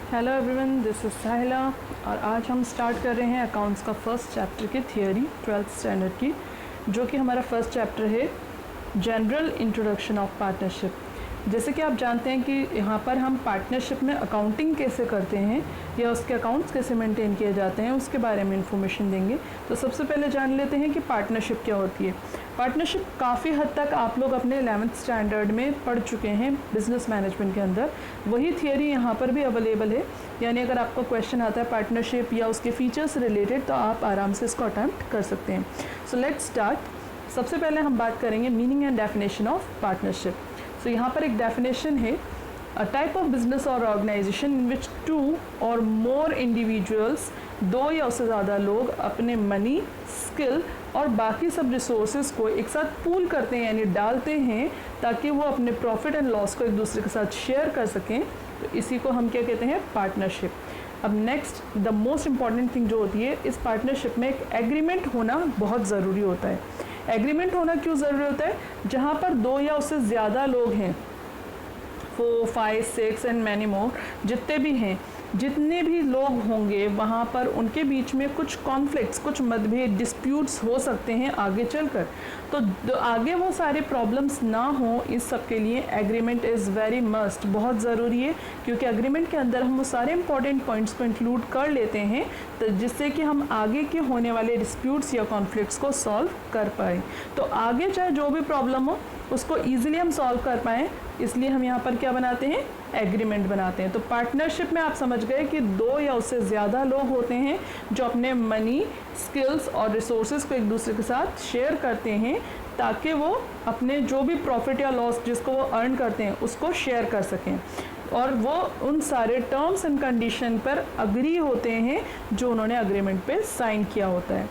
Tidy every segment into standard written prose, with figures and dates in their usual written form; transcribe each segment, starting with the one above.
Hello everyone, this is साहिला और आज हम स्टार्ट कर रहे हैं अकाउंट्स का फर्स्ट चैप्टर की थियोरी 12th स्टैंडर्ड की, जो कि हमारा फर्स्ट चैप्टर है जनरल इंट्रोडक्शन ऑफ पार्टनरशिप। जैसे कि आप जानते हैं कि यहाँ पर हम पार्टनरशिप में अकाउंटिंग कैसे करते हैं या उसके अकाउंट्स कैसे मेंटेन किए जाते हैं उसके बारे में इंफॉर्मेशन देंगे। तो सबसे पहले जान लेते हैं कि पार्टनरशिप क्या होती है। पार्टनरशिप काफ़ी हद तक आप लोग अपने 11th स्टैंडर्ड में पढ़ चुके हैं बिजनेस मैनेजमेंट के अंदर। वही थियोरी यहाँ पर भी अवेलेबल है, यानी अगर आपका क्वेश्चन आता है पार्टनरशिप या उसके फीचर्स रिलेटेड तो आप आराम से इसको अटैम्प्ट कर सकते हैं। So let's start. सबसे पहले हम बात करेंगे meaning and definition of partnership. So यहाँ पर एक डेफिनेशन है, अ टाइप ऑफ बिजनेस और ऑर्गेनाइजेशन इन विच 2 और मोर इंडिविजुअल्स, 2 या उससे ज़्यादा लोग अपने मनी, स्किल और बाकी सब रिसोर्सेज को एक साथ पूल करते हैं, यानी डालते हैं ताकि वो अपने प्रॉफिट एंड लॉस को एक दूसरे के साथ शेयर कर सकें। तो इसी को हम क्या कहते हैं, पार्टनरशिप। अब next the most important thing जो होती है, इस पार्टनरशिप में एक एग्रीमेंट होना बहुत ज़रूरी होता है। एग्रीमेंट होना क्यों ज़रूरी होता है? जहाँ पर 2 या उससे ज़्यादा लोग हैं, 4, 5, 6 एंड मैनी मोर, जितने भी हैं, जितने भी लोग होंगे वहाँ पर उनके बीच में कुछ कॉन्फ्लिक्ट्स, कुछ मतभेद, डिस्प्यूट्स हो सकते हैं आगे चलकर। तो आगे वो सारे प्रॉब्लम्स ना हो, इस सब के लिए एग्रीमेंट इज़ वेरी मस्ट, बहुत ज़रूरी है, क्योंकि एग्रीमेंट के अंदर हम वो सारे इंपॉर्टेंट पॉइंट्स को इंक्लूड कर लेते हैं तो जिससे कि हम आगे के होने वाले डिस्प्यूट्स या कॉन्फ्लिक्ट्स को सॉल्व कर पाएँ। तो आगे चाहे जो भी प्रॉब्लम हो उसको ईजिली हम सॉल्व कर पाएँ, इसलिए हम यहाँ पर क्या बनाते हैं, एग्रीमेंट बनाते हैं। तो पार्टनरशिप में आप समझ गए कि 2 या उससे ज़्यादा लोग होते हैं जो अपने मनी, स्किल्स और रिसोर्सेज को एक दूसरे के साथ शेयर करते हैं ताकि वो अपने जो भी प्रॉफिट या लॉस जिसको वो अर्न करते हैं उसको शेयर कर सकें, और वो उन सारे टर्म्स एंड कंडीशन पर अग्री होते हैं जो उन्होंने अग्रीमेंट पे साइन किया होता है।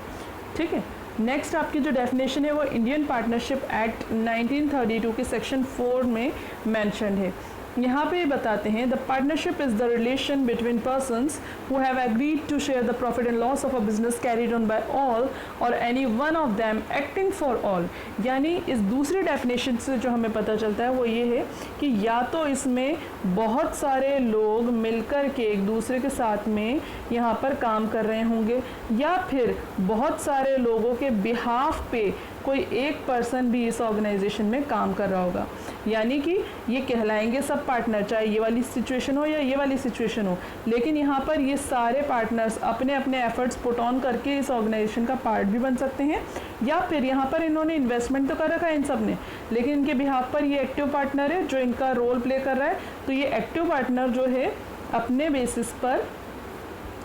ठीक है, नेक्स्ट आपकी जो डेफिनेशन है वो इंडियन पार्टनरशिप एक्ट 1932 के सेक्शन 4 में मेंशन्ड है। यहाँ पे बताते हैं, the partnership is the relation between persons who have agreed to share the profit and loss of a business carried on by all और any one of them acting for all. यानी इस दूसरी definition से जो हमें पता चलता है वो ये है कि या तो इसमें बहुत सारे लोग मिलकर के एक दूसरे के साथ में यहाँ पर काम कर रहे होंगे, या फिर बहुत सारे लोगों के बिहाफ पे कोई एक पर्सन भी इस ऑर्गेनाइजेशन में काम कर रहा होगा। यानी कि ये कहलाएंगे सब पार्टनर, चाहे ये वाली सिचुएशन हो या ये वाली सिचुएशन हो, लेकिन यहाँ पर ये सारे पार्टनर्स अपने अपने एफर्ट्स पुट ऑन करके इस ऑर्गेनाइजेशन का पार्ट भी बन सकते हैं, या फिर यहाँ पर इन्होंने इन्वेस्टमेंट तो कर रखा है इन सब ने, लेकिन इनके बिहाफ पर ये एक्टिव पार्टनर है जो इनका रोल प्ले कर रहा है। तो ये एक्टिव पार्टनर जो है अपने बेसिस पर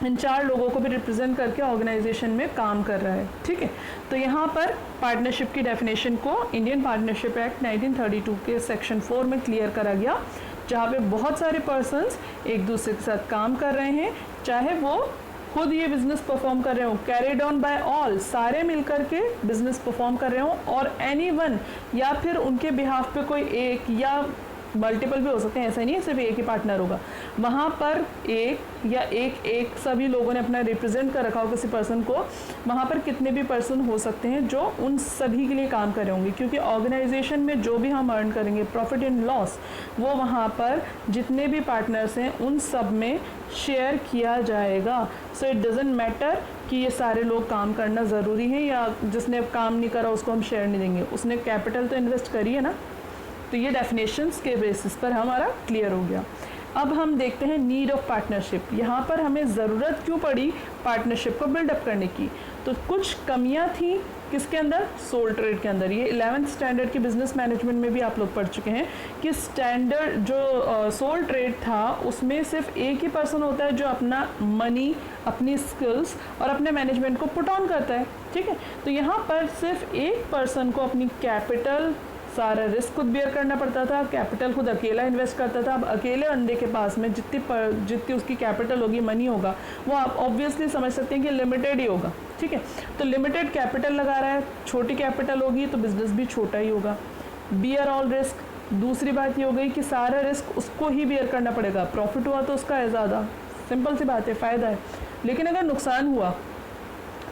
इन 4 लोगों को भी रिप्रेजेंट करके ऑर्गेनाइजेशन में काम कर रहा है। ठीक है, तो यहाँ पर पार्टनरशिप की डेफिनेशन को इंडियन पार्टनरशिप एक्ट 1932 के सेक्शन 4 में क्लियर करा गया, जहाँ पे बहुत सारे पर्सन्स एक दूसरे के साथ काम कर रहे हैं, चाहे वो खुद ये बिजनेस परफॉर्म कर रहे हो, कैरिड ऑन बाय ऑल, सारे मिलकर के बिजनेस परफॉर्म कर रहे हो, और एनी वन, या फिर उनके बिहाफ पे कोई एक या मल्टीपल भी हो सकते हैं, ऐसा नहीं है सिर्फ एक ही पार्टनर होगा। वहाँ पर एक या एक सभी लोगों ने अपना रिप्रेजेंट कर रखा हो किसी पर्सन को, वहाँ पर कितने भी पर्सन हो सकते हैं जो उन सभी के लिए काम कर रहे होंगे, क्योंकि ऑर्गेनाइजेशन में जो भी हम अर्न करेंगे प्रॉफिट एंड लॉस, वो वहाँ पर जितने भी पार्टनर्स हैं उन सब में शेयर किया जाएगा। सो इट डजेंट मैटर कि ये सारे लोग काम करना ज़रूरी है या जिसने काम नहीं करा उसको हम शेयर नहीं देंगे, उसने कैपिटल तो इन्वेस्ट करी है ना। तो ये डेफिनेशंस के बेसिस पर हमारा क्लियर हो गया। अब हम देखते हैं नीड ऑफ पार्टनरशिप। यहाँ पर हमें ज़रूरत क्यों पड़ी पार्टनरशिप को बिल्डअप करने की? तो कुछ कमियाँ थी किसके अंदर, सोल ट्रेड के अंदर। ये 11th स्टैंडर्ड की बिजनेस मैनेजमेंट में भी आप लोग पढ़ चुके हैं कि स्टैंडर्ड जो सोल ट्रेड था उसमें सिर्फ एक ही पर्सन होता है जो अपना मनी, अपनी स्किल्स और अपने मैनेजमेंट को पुट ऑन करता है। ठीक है, तो यहाँ पर सिर्फ एक पर्सन को अपनी कैपिटल, सारा रिस्क खुद बेयर करना पड़ता था, कैपिटल खुद अकेला इन्वेस्ट करता था। अब अकेले अंडे के पास में जितनी उसकी कैपिटल होगी, मनी होगा, वो आप ऑब्वियसली समझ सकते हैं कि लिमिटेड ही होगा। ठीक है, तो लिमिटेड कैपिटल लगा रहा है, छोटी कैपिटल होगी तो बिजनेस भी छोटा ही होगा। बियर ऑल रिस्क, दूसरी बात ये हो गई कि सारा रिस्क उसको ही बेयर करना पड़ेगा। प्रॉफिट हुआ तो उसका है ज़्यादा, सिंपल सी बात है, फ़ायदा है, लेकिन अगर नुकसान हुआ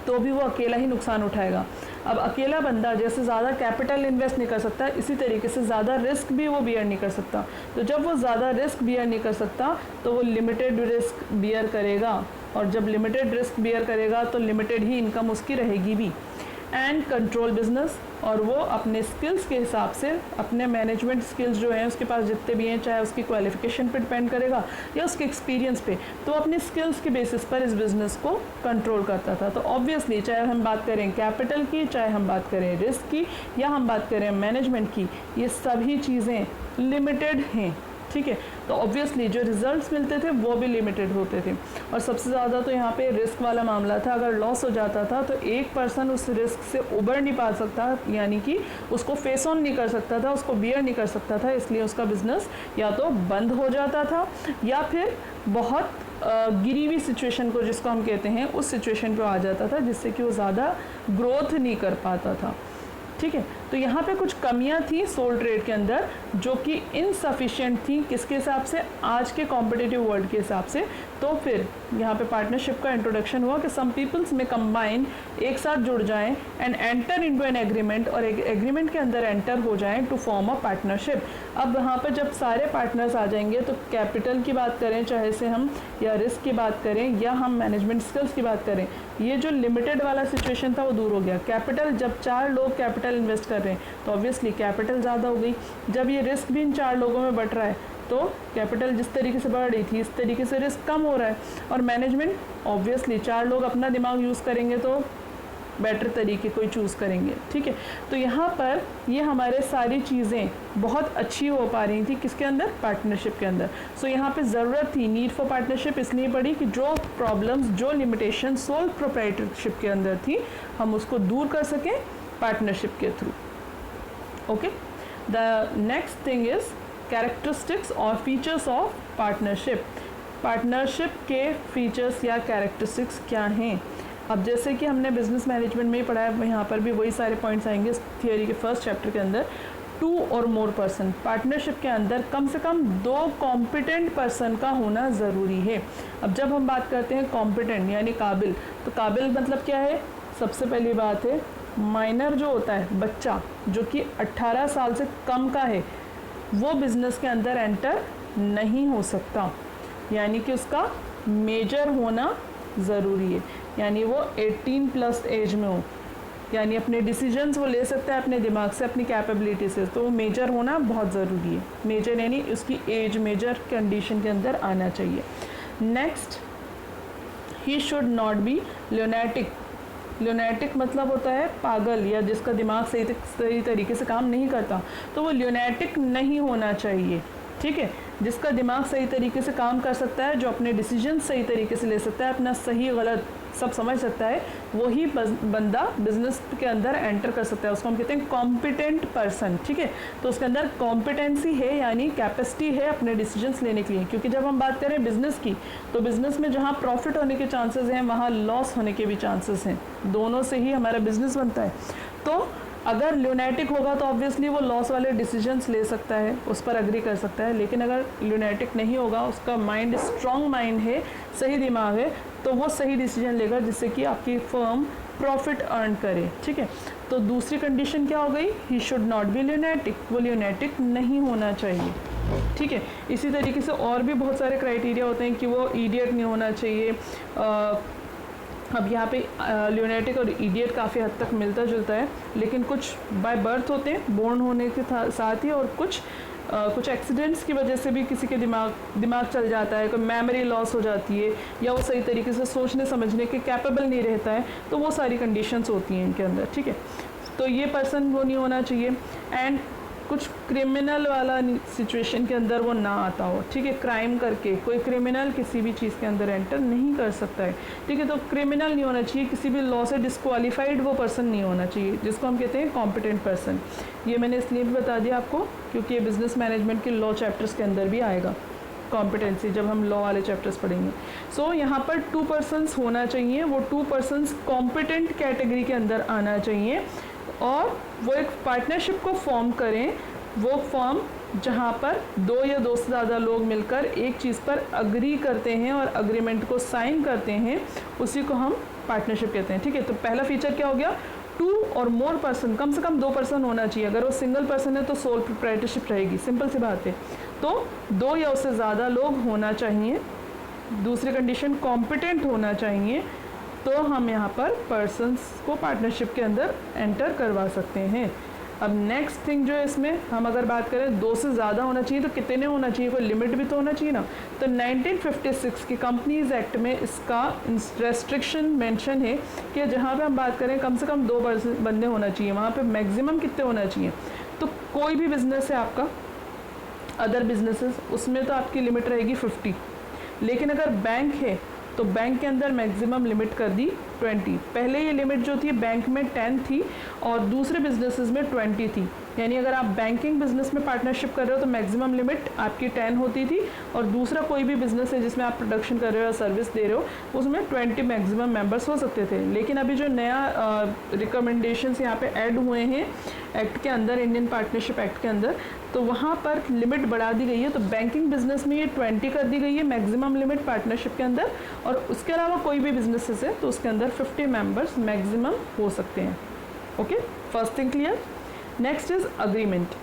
तो भी वो अकेला ही नुकसान उठाएगा। अब अकेला बंदा जैसे ज़्यादा कैपिटल इन्वेस्ट नहीं कर सकता, इसी तरीके से ज़्यादा रिस्क भी वो बियर नहीं कर सकता। तो जब वो ज़्यादा रिस्क बियर नहीं कर सकता तो वो लिमिटेड रिस्क बियर करेगा, और जब लिमिटेड रिस्क बियर करेगा तो लिमिटेड ही इनकम उसकी रहेगी भी। एंड कंट्रोल बिजनेस, और वो अपने स्किल्स के हिसाब से, अपने मैनेजमेंट स्किल्स जो हैं उसके पास जितने भी हैं, चाहे उसकी क्वालिफिकेशन पे डिपेंड करेगा या उसके एक्सपीरियंस पे, तो अपने स्किल्स के बेसिस पर इस बिज़नेस को कंट्रोल करता था। तो ऑब्वियसली चाहे हम बात करें कैपिटल की, चाहे हम बात करें रिस्क की, या हम बात करें मैनेजमेंट की, ये सभी चीज़ें लिमिटेड हैं, ठीक है। तो ऑब्वियसली जो रिजल्ट्स मिलते थे वो भी लिमिटेड होते थे, और सबसे ज़्यादा तो यहाँ पे रिस्क वाला मामला था। अगर लॉस हो जाता था तो एक पर्सन उस रिस्क से उबर नहीं पा सकता, यानी कि उसको फेस ऑन नहीं कर सकता था, उसको बियर नहीं कर सकता था, इसलिए उसका बिजनेस या तो बंद हो जाता था या फिर बहुत गिरी हुई सिचुएशन को, जिसको हम कहते हैं, उस सिचुएशन पे आ जाता था, जिससे कि वो ज़्यादा ग्रोथ नहीं कर पाता था, ठीक है। तो यहाँ पे कुछ कमियाँ थी सोल ट्रेड के अंदर जो कि इनसफिशिएंट थी, किसके हिसाब से, आज के कॉम्पिटिटिव वर्ल्ड के हिसाब से। तो फिर यहाँ पे पार्टनरशिप का इंट्रोडक्शन हुआ कि सम पीपल्स में कंबाइन, एक साथ जुड़ जाएं and enter into an agreement, और एक एग्रीमेंट के अंदर एंटर हो जाएं टू फॉर्म अ पार्टनरशिप। अब यहाँ पर जब सारे पार्टनर्स आ जाएंगे तो कैपिटल की बात करें चाहे से हम, या रिस्क की बात करें, या हम मैनेजमेंट स्किल्स की बात करें, ये जो लिमिटेड वाला सिचुएशन था वो दूर हो गया। कैपिटल, जब 4 लोग कैपिटल इन्वेस्ट कर रहे हैं तो ऑब्वियसली कैपिटल ज़्यादा हो गई। जब ये रिस्क भी इन 4 लोगों में बट रहा है तो कैपिटल जिस तरीके से बढ़ रही थी इस तरीके से रिस्क कम हो रहा है। और मैनेजमेंट, ऑब्वियसली 4 लोग अपना दिमाग यूज़ करेंगे तो बेटर तरीके कोई चूज़ करेंगे, ठीक है। तो यहाँ पर ये हमारे सारी चीज़ें बहुत अच्छी हो पा रही थी किसके अंदर, पार्टनरशिप के अंदर। सो यहाँ पे ज़रूरत थी, नीड फॉर पार्टनरशिप इसलिए पड़ी कि जो प्रॉब्लम्स, जो लिमिटेशन सोल प्रोप्राइटरशिप के अंदर थी, हम उसको दूर कर सकें पार्टनरशिप के through. Okay, the next thing is characteristics और फीचर्स ऑफ पार्टनरशिप। पार्टनरशिप के फीचर्स या कैरेक्टरिस्टिक्स क्या हैं। अब जैसे कि हमने बिजनेस मैनेजमेंट में ही पढ़ा है, यहाँ पर भी वही सारे पॉइंट्स आएंगे इस थियोरी के फर्स्ट चैप्टर के अंदर। 2 और मोर पर्सन, पार्टनरशिप के अंदर कम से कम 2 कॉम्पिटेंट पर्सन का होना ज़रूरी है। अब जब हम बात करते हैं कॉम्पिटेंट यानी काबिल, तो काबिल मतलब क्या है, सबसे पहली बात है माइनर जो होता है, बच्चा जो कि 18 साल से कम का है, वो बिज़नेस के अंदर एंटर नहीं हो सकता, यानी कि उसका मेजर होना ज़रूरी है, यानी वो 18+ एज में हो, यानी अपने डिसीजंस वो ले सकता है अपने दिमाग से, अपनी कैपेबिलिटी से, तो वो मेजर होना बहुत ज़रूरी है। मेजर यानी उसकी एज मेजर कंडीशन के अंदर आना चाहिए। Next, he should not be lunatic. Lunatic मतलब होता है पागल या जिसका दिमाग सही तरीके से काम नहीं करता, तो वो ल्यूनेटिक नहीं होना चाहिए, ठीक है। जिसका दिमाग सही तरीके से काम कर सकता है, जो अपने डिसीजन सही तरीके से ले सकता है, अपना सही गलत सब समझ सकता है, वही बंदा बिजनेस के अंदर एंटर कर सकता है। उसको हम कहते हैं कॉम्पिटेंट पर्सन, ठीक है। तो उसके अंदर कॉम्पिटेंसी है, यानी कैपेसिटी है अपने डिसीजंस लेने के लिए। क्योंकि जब हम बात करें बिजनेस की, तो बिजनेस में जहाँ प्रॉफिट होने के चांसेस हैं वहाँ लॉस होने के भी चांसेस हैं, दोनों से ही हमारा बिजनेस बनता है। तो अगर ल्यूनेटिक होगा तो ऑब्वियसली वो लॉस वाले डिसीजंस ले सकता है, उस पर अग्री कर सकता है। लेकिन अगर ल्यूनेटिक नहीं होगा, उसका माइंड स्ट्रॉन्ग माइंड है, सही दिमाग है, तो वो सही डिसीजन लेगा जिससे कि आपकी फर्म प्रॉफिट अर्न करे, ठीक है। तो दूसरी कंडीशन क्या हो गई, he should not be lunatic, वो ल्यूनेटिक नहीं होना चाहिए, ठीक है। इसी तरीके से और भी बहुत सारे क्राइटेरिया होते हैं कि वो इडियट नहीं होना चाहिए। अब यहाँ पे ल्यूनेटिक और इडियट काफ़ी हद तक मिलता जुलता है, लेकिन कुछ बाय बर्थ होते हैं, बोर्न होने के साथ ही, और कुछ एक्सीडेंट्स की वजह से भी किसी के दिमाग चल जाता है, कोई मेमोरी लॉस हो जाती है, या वो सही तरीके से सोचने समझने के कैपेबल नहीं रहता है, तो वो सारी कंडीशंस होती हैं इनके अंदर, ठीक है। तो ये पर्सन वो नहीं होना चाहिए। एंड कुछ क्रिमिनल वाला सिचुएशन के अंदर वो ना आता हो, ठीक है। क्राइम करके कोई क्रिमिनल किसी भी चीज़ के अंदर एंटर नहीं कर सकता है, ठीक है। तो क्रिमिनल नहीं होना चाहिए, किसी भी लॉ से डिस्क्वालीफाइड वो पर्सन नहीं होना चाहिए, जिसको हम कहते हैं कॉम्पिटेंट पर्सन। ये मैंने इसलिए भी बता दिया आपको क्योंकि ये बिजनेस मैनेजमेंट के लॉ चैप्टर्स के अंदर भी आएगा, कॉम्पिटेंसी, जब हम लॉ वाले चैप्टर्स पढ़ेंगे। सो यहाँ पर 2 पर्सन्स होना चाहिए, वो 2 पर्सन्स कॉम्पिटेंट कैटेगरी के अंदर आना चाहिए, और वो एक पार्टनरशिप को फॉर्म करें। वो फॉर्म जहाँ पर 2 या 2 से ज़्यादा लोग मिलकर एक चीज़ पर अग्री करते हैं और अग्रीमेंट को साइन करते हैं, उसी को हम पार्टनरशिप कहते हैं, ठीक है। तो पहला फीचर क्या हो गया, 2 और मोर पर्सन, कम से कम 2 पर्सन होना चाहिए। अगर वो सिंगल पर्सन है तो सोल प्रोप्राइटरशिप रहेगी, सिंपल सी बात है। तो 2 या उससे ज़्यादा लोग होना चाहिए। दूसरी कंडीशन कॉम्पिटेंट होना चाहिए, तो हम यहाँ पर पर्सन्स को पार्टनरशिप के अंदर एंटर करवा सकते हैं। अब नेक्स्ट थिंग जो है इसमें हम अगर बात करें 2 से ज़्यादा होना चाहिए तो कितने होना चाहिए, कोई लिमिट भी तो होना चाहिए ना। तो 1956 के कंपनीज एक्ट में इसका रेस्ट्रिक्शन मेंशन है कि जहाँ पे हम बात करें कम से कम 2 बंदे होना चाहिए, वहाँ पे मैक्सिमम कितने होना चाहिए। तो कोई भी बिजनेस है आपका, अदर बिजनेसेस, उसमें तो आपकी लिमिट रहेगी 50, लेकिन अगर बैंक है तो बैंक के अंदर मैक्सिमम लिमिट कर दी 20। पहले ये लिमिट जो थी बैंक में 10 थी और दूसरे बिजनेसेस में 20 थी। यानी अगर आप बैंकिंग बिजनेस में पार्टनरशिप कर रहे हो तो मैक्सिमम लिमिट आपकी 10 होती थी, और दूसरा कोई भी बिजनेस है जिसमें आप प्रोडक्शन कर रहे हो या सर्विस दे रहे हो उसमें 20 मैक्सिमम मेंबर्स हो सकते थे। लेकिन अभी जो नया रिकमेंडेशंस यहाँ पे ऐड हुए हैं एक्ट के अंदर, इंडियन पार्टनरशिप एक्ट के अंदर, तो वहाँ पर लिमिट बढ़ा दी गई है। तो बैंकिंग बिजनेस में ये 20 कर दी गई है मैक्सिमम लिमिट पार्टनरशिप के अंदर, और उसके अलावा कोई भी बिजनेसेस है तो उसके अंदर 50 मेंबर्स मैक्सिमम हो सकते हैं। Okay, first thing clear. Next is agreement.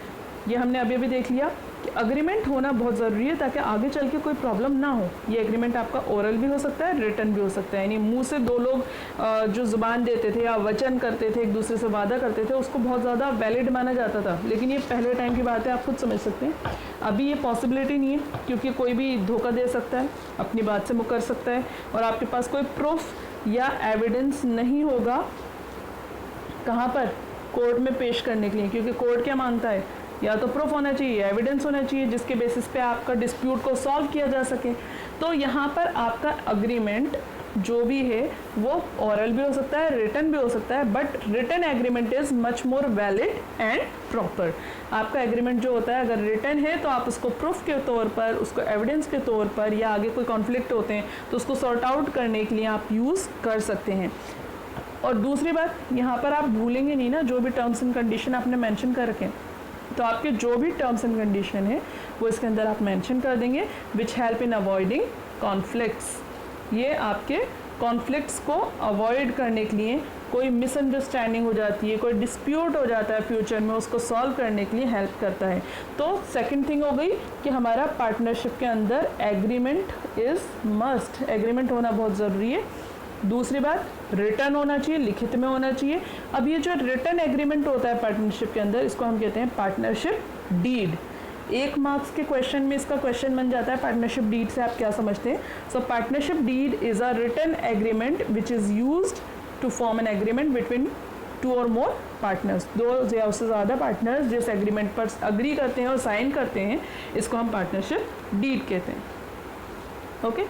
ये हमने अभी अभी देख लिया कि अग्रीमेंट होना बहुत ज़रूरी है ताकि आगे चल के कोई प्रॉब्लम ना हो। ये एग्रीमेंट आपका ओरल भी हो सकता है, रिटन भी हो सकता है। यानी मुंह से 2 लोग जो ज़ुबान देते थे या वचन करते थे, एक दूसरे से वादा करते थे, उसको बहुत ज़्यादा वैलिड माना जाता था। लेकिन ये पहले टाइम की बात है, आप खुद समझ सकते हैं। अभी ये पॉसिबिलिटी नहीं है क्योंकि कोई भी धोखा दे सकता है, अपनी बात से मुकर सकता है, और आपके पास कोई प्रूफ या एविडेंस नहीं होगा कहाँ पर, कोर्ट में पेश करने के लिए। क्योंकि कोर्ट क्या मांगता है, या तो प्रूफ होना चाहिए, एविडेंस होना चाहिए जिसके बेसिस पे आपका डिस्प्यूट को सॉल्व किया जा सके। तो यहाँ पर आपका अग्रीमेंट जो भी है वो ओरल भी हो सकता है, रिटन भी हो सकता है, but written agreement is much more valid and proper. आपका एग्रीमेंट जो होता है अगर रिटन है तो आप उसको प्रूफ के तौर पर, उसको एविडेंस के तौर पर, या आगे कोई कॉन्फ्लिक्ट होते हैं तो उसको सॉर्ट आउट करने के लिए आप यूज़ कर सकते हैं। और दूसरी बात, यहाँ पर आप भूलेंगे नहीं ना, जो भी टर्म्स एंड कंडीशन आपने मेंशन कर रखे, तो आपके जो भी टर्म्स एंड कंडीशन है वो इसके अंदर आप मेंशन कर देंगे, which help in avoiding conflicts. ये आपके कॉन्फ्लिक्ट्स को अवॉइड करने के लिए, कोई मिसअंडरस्टैंडिंग हो जाती है, कोई डिस्प्यूट हो जाता है फ्यूचर में, उसको सॉल्व करने के लिए हेल्प करता है। तो सेकंड थिंग हो गई कि हमारा पार्टनरशिप के अंदर एग्रीमेंट इज़ मस्ट, एग्रीमेंट होना बहुत ज़रूरी है। दूसरी बात, रिटर्न होना चाहिए, लिखित में होना चाहिए। अब ये जो रिटर्न एग्रीमेंट होता है पार्टनरशिप के अंदर, इसको हम कहते हैं पार्टनरशिप डीड। 1 मार्क्स के क्वेश्चन में इसका क्वेश्चन बन जाता है पार्टनरशिप डीड से आप क्या समझते हैं। So partnership deed is a written agreement which is used to form an agreement between 2 और मोर पार्टनर्स। 2 या उससे ज़्यादा पार्टनर्स जिस एग्रीमेंट पर अग्री करते हैं और साइन करते हैं, इसको हम पार्टनरशिप डीड कहते हैं। ओके,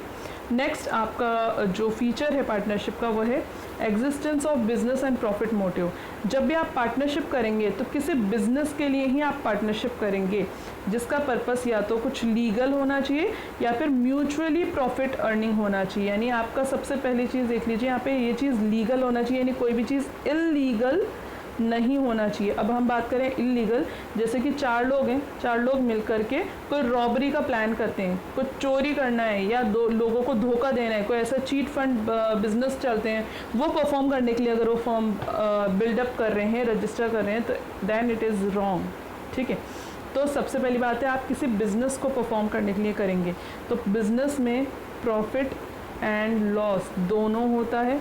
नेक्स्ट आपका जो फीचर है पार्टनरशिप का वो है existence of business and profit motive. जब भी आप पार्टनरशिप करेंगे तो किसी बिजनेस के लिए ही आप पार्टनरशिप करेंगे जिसका पर्पस या तो कुछ लीगल होना चाहिए या फिर म्यूचुअली प्रॉफिट अर्निंग होना चाहिए। यानी आपका सबसे पहली चीज़ देख लीजिए यहाँ पे, ये चीज़ लीगल होना चाहिए, यानी कोई भी चीज़ इल्लीगल नहीं होना चाहिए। अब हम बात करें इल्लीगल, जैसे कि 4 लोग हैं, 4 लोग मिल करके कोई रॉबरी का प्लान करते हैं, कुछ चोरी करना है या 2 लोगों को धोखा देना है, कोई ऐसा चीट फंड बिजनेस चलते हैं, वो परफॉर्म करने के लिए अगर वो फॉर्म बिल्डअप कर रहे हैं, रजिस्टर कर रहे हैं, तो देन इट इज़ रॉन्ग। ठीक है, तो सबसे पहली बात है आप किसी बिजनेस को परफॉर्म करने के लिए करेंगे तो बिजनेस में प्रॉफिट एंड लॉस दोनों होता है।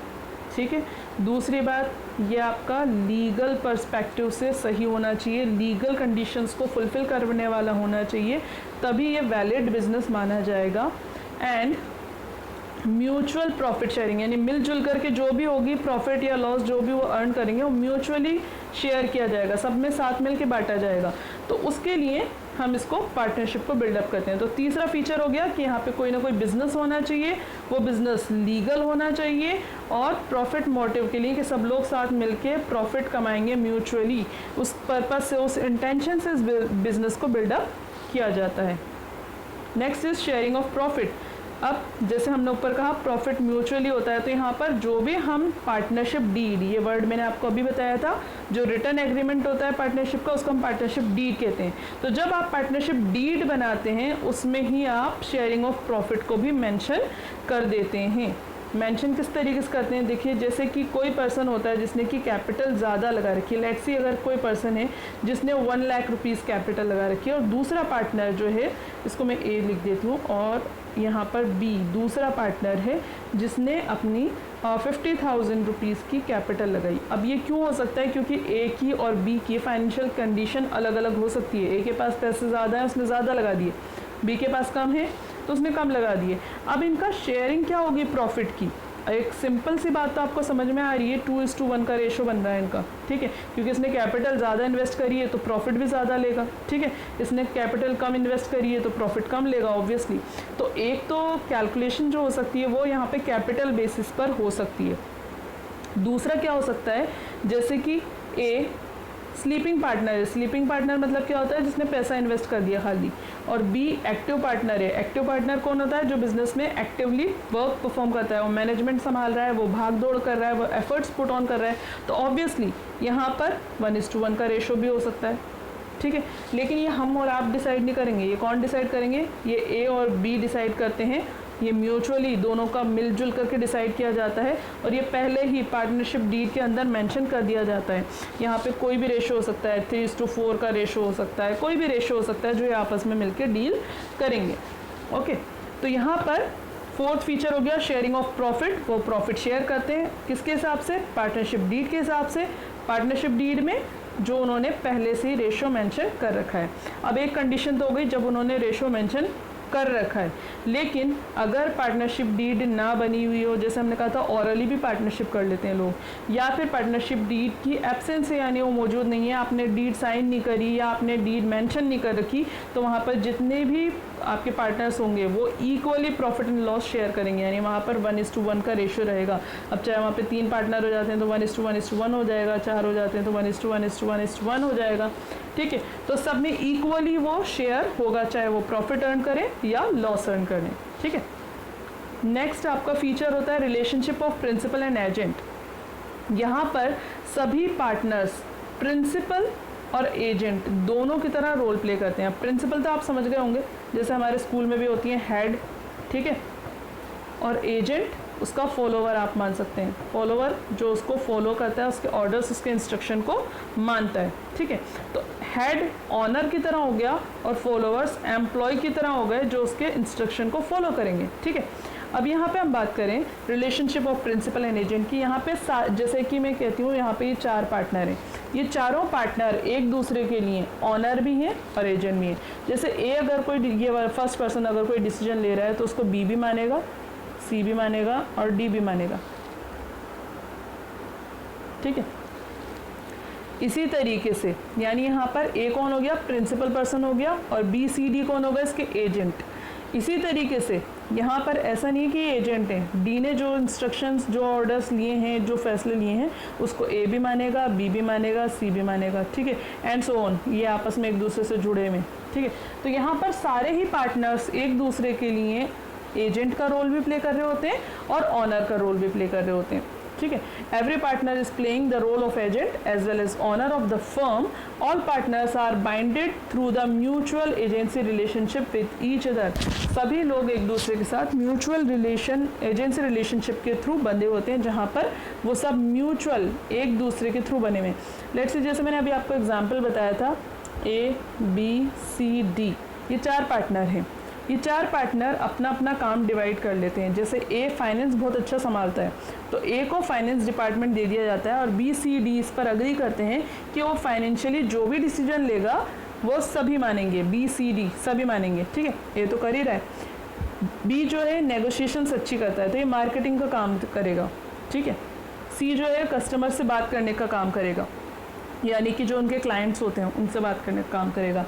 ठीक है, दूसरी बात, ये आपका लीगल पर्सपेक्टिव से सही होना चाहिए, लीगल कंडीशंस को फुलफिल करने वाला होना चाहिए, तभी ये वैलिड बिजनेस माना जाएगा। एंड म्यूचुअल प्रॉफिट शेयरिंग, यानी मिलजुल करके जो भी होगी प्रॉफिट या लॉस जो भी वो अर्न करेंगे वो म्यूचुअली शेयर किया जाएगा, सब में साथ मिल के बांटा जाएगा। तो उसके लिए हम इसको पार्टनरशिप को बिल्डअप करते हैं। तो तीसरा फीचर हो गया कि यहाँ पे कोई ना कोई बिजनेस होना चाहिए, वो बिजनेस लीगल होना चाहिए और प्रॉफिट मोटिव के लिए कि सब लोग साथ मिलके प्रॉफिट कमाएंगे म्यूचुअली, उस पर्पज से, उस इंटेंशन से इस बिजनेस को बिल्डअप किया जाता है। Next is sharing of profit. अब जैसे हमने ऊपर कहा प्रॉफिट म्यूचुअली होता है, तो यहाँ पर जो भी हम पार्टनरशिप डीड, ये वर्ड मैंने आपको अभी बताया था, जो रिटर्न एग्रीमेंट होता है पार्टनरशिप का उसको हम पार्टनरशिप डीड कहते हैं। तो जब आप पार्टनरशिप डीड बनाते हैं उसमें ही आप शेयरिंग ऑफ प्रॉफिट को भी मेंशन कर देते हैं। मेंशन किस तरीके से करते हैं, देखिए जैसे कि कोई पर्सन होता है जिसने कि कैपिटल ज़्यादा लगा रखी है, लेट्स सी अगर कोई पर्सन है जिसने 1 लाख रुपीज़ कैपिटल लगा रखी है और दूसरा पार्टनर जो है, इसको मैं ए लिख देती हूँ, और यहाँ पर बी दूसरा पार्टनर है जिसने अपनी 50,000 रुपीज़ की कैपिटल लगाई। अब ये क्यों हो सकता है, क्योंकि ए की और बी की फाइनेंशियल कंडीशन अलग अलग हो सकती है। ए के पास पैसे ज़्यादा है, उसने ज़्यादा लगा दिए, बी के पास कम है तो उसने कम लगा दिए। अब इनका शेयरिंग क्या होगी प्रॉफिट की, एक सिंपल सी बात तो आपको समझ में आ रही है, 2:1 का रेशो बन रहा है इनका, ठीक है, क्योंकि इसने कैपिटल ज़्यादा इन्वेस्ट करी है तो प्रॉफिट भी ज़्यादा लेगा, ठीक है, इसने कैपिटल कम इन्वेस्ट करी है तो प्रॉफिट कम लेगा ऑब्वियसली। तो एक तो कैलकुलेशन जो हो सकती है वो यहाँ पे कैपिटल बेसिस पर हो सकती है। दूसरा क्या हो सकता है, जैसे कि ए स्लीपिंग पार्टनर है, स्लीपिंग पार्टनर मतलब क्या होता है, जिसने पैसा इन्वेस्ट कर दिया खाली, और बी एक्टिव पार्टनर है। एक्टिव पार्टनर कौन होता है, जो बिजनेस में एक्टिवली वर्क परफॉर्म करता है, वो मैनेजमेंट संभाल रहा है, वो भाग दौड़ कर रहा है, वो एफर्ट्स पुट ऑन कर रहा है। तो ऑब्वियसली यहाँ पर 1:1 का रेशो भी हो सकता है, ठीक है। लेकिन ये हम और आप डिसाइड नहीं करेंगे, ये कौन डिसाइड करेंगे, ये ए और बी डिसाइड करते हैं, ये म्यूचुअली दोनों का मिलजुल करके डिसाइड किया जाता है, और ये पहले ही पार्टनरशिप डीड के अंदर मेंशन कर दिया जाता है। यहाँ पे कोई भी रेशो हो सकता है, 3:4 का रेशो हो सकता है, कोई भी रेशो हो सकता है जो ये आपस में मिलकर डील करेंगे। ओके, तो यहाँ पर फोर्थ फीचर हो गया शेयरिंग ऑफ प्रॉफिट, वो प्रॉफिट शेयर करते हैं किसके हिसाब से, पार्टनरशिप डीड के हिसाब से। पार्टनरशिप डीड में जो उन्होंने पहले से ही रेशो मेंशन कर रखा है। अब एक कंडीशन तो हो गई जब उन्होंने रेशो मेंशन कर रखा है, लेकिन अगर पार्टनरशिप डीड ना बनी हुई हो, जैसे हमने कहा था ऑरली भी पार्टनरशिप कर लेते हैं लोग, या फिर पार्टनरशिप डीड की एब्सेंस है, यानी वो मौजूद नहीं है, आपने डीड साइन नहीं करी या आपने डीड मेंशन नहीं कर रखी, तो वहाँ पर जितने भी आपके पार्टनर्स होंगे वो equally profit and loss share करेंगे, यानी वहाँ पर 1:1 का रेशियो रहेगा। अब चाहे वहाँ पे 3 पार्टनर हो जाते हैं तो 1:1 हो जाएगा, 4 हो जाते हैं तो 1:1 हो जाएगा, ठीक है। तो सब में इक्वली वो शेयर होगा, चाहे वो प्रॉफिट अर्न करें या लॉस अर्न करें, ठीक है। नेक्स्ट आपका फीचर होता है relationship of principal and agent. यहाँ पर सभी पार्टनर्स प्रिंसिपल और एजेंट दोनों की तरह रोल प्ले करते हैं। प्रिंसिपल तो आप समझ गए होंगे, जैसे हमारे स्कूल में भी होती है हेड, ठीक है, और एजेंट उसका फॉलोवर आप मान सकते हैं, फॉलोवर जो उसको फॉलो करता है, उसके ऑर्डर्स उसके इंस्ट्रक्शन को मानता है, ठीक है। तो हेड ऑनर की तरह हो गया और फॉलोवर्स एम्प्लॉय की तरह हो गए जो उसके इंस्ट्रक्शन को फॉलो करेंगे, ठीक है। अब यहाँ पे हम बात करें relationship of principal and agent की। यहाँ पे जैसे कि मैं कहती हूँ यहाँ पे ये 4 पार्टनर हैं, ये चारों पार्टनर एक दूसरे के लिए ऑनर भी हैं और एजेंट भी हैं। जैसे ए अगर कोई ये फर्स्ट पर्सन अगर कोई डिसीजन ले रहा है तो उसको बी भी मानेगा, सी भी मानेगा और डी भी मानेगा, ठीक है। इसी तरीके से यानी यहाँ पर ए कौन हो गया, प्रिंसिपल पर्सन हो गया, और बी सी डी कौन हो गया, इसके एजेंट। इसी तरीके से यहाँ पर ऐसा नहीं कि एजेंट हैं, डी ने जो इंस्ट्रक्शंस जो ऑर्डर्स लिए हैं जो फैसले लिए हैं उसको ए भी मानेगा, बी भी मानेगा, सी भी मानेगा, ठीक है, एंड सो ऑन, ये आपस में एक दूसरे से जुड़े हुए, ठीक है। तो यहाँ पर सारे ही पार्टनर्स एक दूसरे के लिए एजेंट का रोल भी प्ले कर रहे होते हैं और ऑनर का रोल भी प्ले कर रहे होते हैं, ठीक है। Every partner is playing the role of agent as well as owner of the firm. All partners are binded through the mutual agency relationship with each other. सभी लोग एक दूसरे के साथ म्यूचुअल रिलेशन एजेंसी रिलेशनशिप के थ्रू बंधे होते हैं, जहाँ पर वो सब म्यूचुअल एक दूसरे के थ्रू बने हुए हैं। लेट्स से जैसे मैंने अभी आपको एग्जाम्पल बताया था, ए बी सी डी, ये 4 पार्टनर हैं। ये 4 पार्टनर अपना अपना काम डिवाइड कर लेते हैं। जैसे ए फाइनेंस बहुत अच्छा संभालता है तो ए को फाइनेंस डिपार्टमेंट दे दिया जाता है, और बी सी डी इस पर अग्री करते हैं कि वो फाइनेंशियली जो भी डिसीजन लेगा वो सभी मानेंगे, बी सी डी सभी मानेंगे, ठीक है। ए तो कर ही रहा है। बी जो है नेगोशिएशंस अच्छी करता है तो ये मार्केटिंग का काम करेगा, ठीक है। सी जो है कस्टमर से बात करने का काम करेगा, यानी कि जो उनके क्लाइंट्स होते हैं उनसे बात करने का काम करेगा।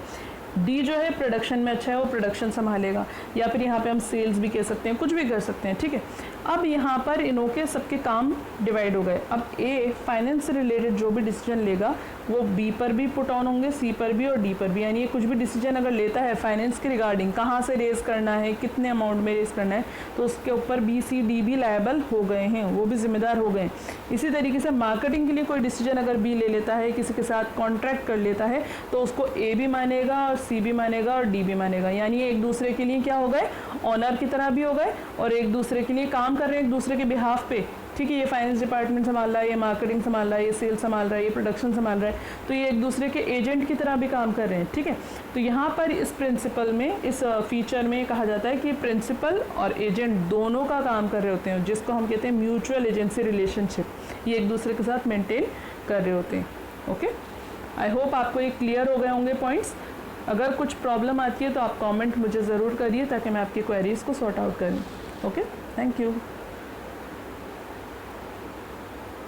डी जो है प्रोडक्शन में अच्छा है, वो प्रोडक्शन संभालेगा, या फिर यहाँ पे हम सेल्स भी कह सकते हैं, कुछ भी कर सकते हैं, ठीक है। अब यहाँ पर इनों के सबके काम डिवाइड हो गए। अब ए फाइनेंस से रिलेटेड जो भी डिसीजन लेगा वो बी पर भी पुट ऑन होंगे, सी पर भी और डी पर भी, यानी ये कुछ भी डिसीजन अगर लेता है फाइनेंस के रिगार्डिंग, कहाँ से रेज करना है, कितने अमाउंट में रेज करना है, तो उसके ऊपर बी सी डी भी लायबल हो गए हैं, वो भी जिम्मेदार हो गए। इसी तरीके से मार्केटिंग के लिए कोई डिसीजन अगर बी ले लेता है, किसी के साथ कॉन्ट्रैक्ट कर लेता है, तो उसको ए भी मानेगा और सी भी मानेगा और डी भी मानेगा, यानी एक दूसरे के लिए क्या हो गए, ऑनर की तरह भी हो गए और एक दूसरे के लिए काम कर रहे हैं एक दूसरे के बिहाफ पे। ठीक है, ये फाइनेंस डिपार्टमेंट संभाल रहा है, ये मार्केटिंग संभाल रहा है, ये सेल्स संभाल रहा है, ये प्रोडक्शन संभाल रहा है, तो ये एक दूसरे के एजेंट की तरह भी काम कर रहे हैं। ठीक है, तो यहाँ पर इस प्रिंसिपल में, इस फीचर में कहा जाता है कि प्रिंसिपल और एजेंट दोनों का काम कर रहे होते हैं, जिसको हम कहते हैं म्यूचुअल एजेंसी रिलेशनशिप, ये एक दूसरे के साथ मेंटेन कर रहे होते हैं। ओके, आई होप आपको ये क्लियर हो गए होंगे पॉइंट्स। अगर कुछ प्रॉब्लम आती है तो आप कमेंट मुझे ज़रूर करिए ताकि मैं आपकी क्वेरीज़ को सॉर्ट आउट करूँ। Okay, thank you.